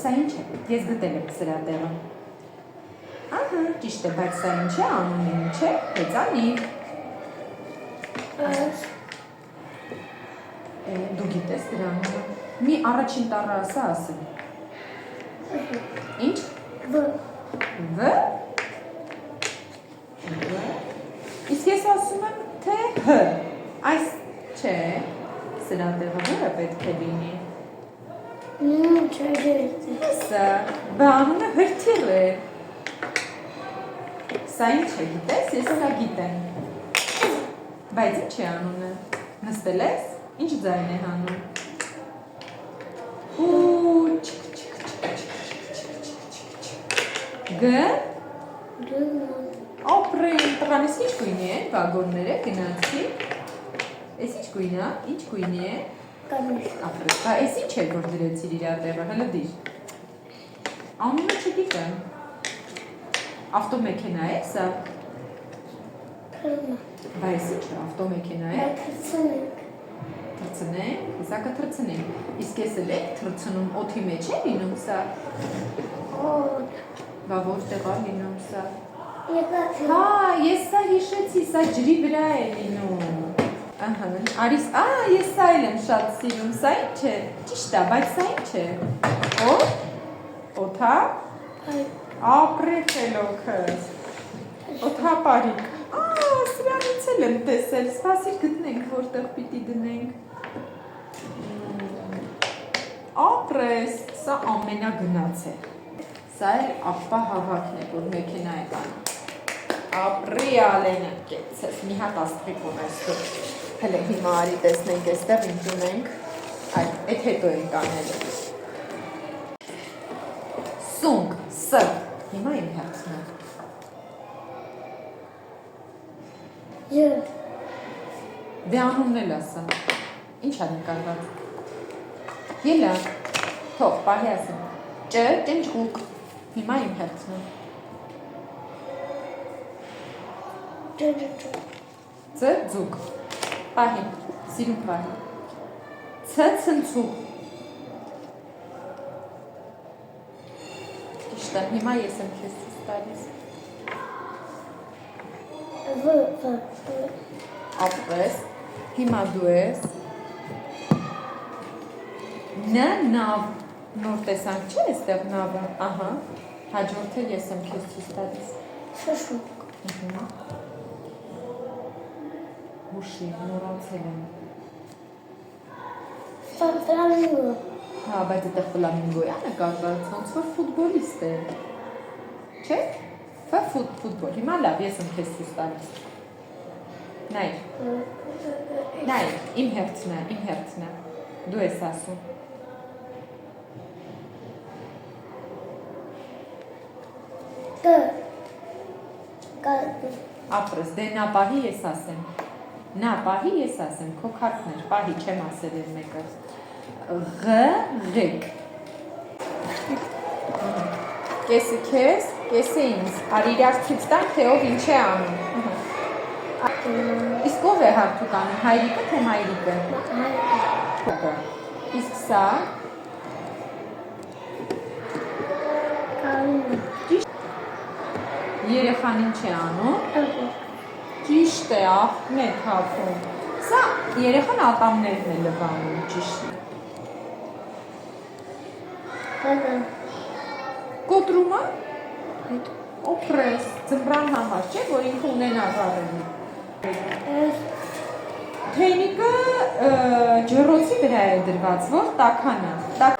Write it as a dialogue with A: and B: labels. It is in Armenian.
A: սա ինչ է, ես գտել եմ սրա տեղը։ Ահա, ճիշտ է, բայց սա ինչ է, անունը ինչ է, հեծանիվ։ Դու գիտես դրա անունը։ Մի առաջին տառը ասեմ։ Ինչ։
B: Վ։
A: Իսկ ես ասում եմ, թե հ։ Այս չէ, սրա տեղը որը պետք է լինի։ Սա, բա անունը հրթիռ է։ Սա ինչ է, գիտես, ես սա գիտեմ։ Բայց ինչ է անունը։ Նստել ես, ինչ ձայն է հանում։ Գ։ Ապրեն, տղան ես ինչ գույնի է, վագորները, գնացի։ Ես ինչ գույնա, ինչ գույնի է։ Ապրեն, բա ես ինչ է, որ դրեցիր իրա տեղը, հլը դիր։ Անունը չգիտեմ։ Ավտոմեքենա է սա։ Բա ես ինչ է, ավտոմեքենա է։ Թրցնենք, հեսա կթրցնենք։ Իսկ ես էլ եք թրցնում օդի մեջ է լինում սա։ Բա որտեղ է լինում սա։ Հա, ես սա հիշեցի, սա ջրի վրա է լինում։ Ահա, արիս, ես սա էլ եմ շատ սիրում, սա ինչ է։ Ճիշտ է, բայց սա ինչ է։ Օդա։ Ապրեք էլոքս։ Օդապարիկ։ Սրանից էլ եմ տեսել, սպասիր գտնենք, որտեղ պիտի դնենք։ Ապրես, սա ամենագնաց է։ Սա էլ ապպա հավաքն է, որ մեքենա է կանում։ Ապրի ալենը կեցես, մի հատ ասպրիկ ունես դու։ Հլը հիմա արի տեսնենք էստեղ ինչ ունենք, այդ հետո ենք անելու։ Սունկ, սը, հիմա իմ հերցնը։ Դե անունն էլ ասա, ինչ ա նկարված։ Ելա, թող, պահի ասեմ, ճնջղուկ, հիմա իմ հերցնը։ Ձուկ, պահի, սիրում պահի։ Ցնցուկ։ Ճիշտ է, հիմա ես եմ քեզ ցույց տալիս։ Ապրես, հիմա դու ես։ Նավ, նոր տեսանք չէ էստեղ նավը, ահա, հաջորդը ես եմ քեզ ցույց տալիս։
B: Շշուկ։
A: Հուշի, նորացել եմ։
B: Ֆլամինգո։
A: Հա, բայց այդտեղ ֆլամինգոյա նկարված, ոնց որ ֆուտբոլիստ է։ Չէ՞։ Ֆուտբոլ։ Հիմա լավ, ես եմ քեզ ցույց տալիս։ Նայ, իմ հերցնա, դու ես ասում։ Ապրես, դե նա պահի ես ասեմ, քո քարտներ, պահի չեմ ասել էր մեկը։ Ղ, կեսը քեզ, կեսը ինձ, արի իրար ցույց տանք, թե ով ինչ է անում։ Իսկ ով է հարթուկ անում, հայրիկը թե մայրիկը։ Իսկ սա։ Երեխան ինչ է անում։ Ճիշտ է, աղբն է թափում։ Սա երեխան ատամներն է լվանում, ճիշտ է։ Կոտրումը։ Օպրես, ձմռան համար չէ, որ ինքը ունենա վառելի։ Թեյնիկը ջրոցի վրա է դրված, որ տաքանա։ Տաք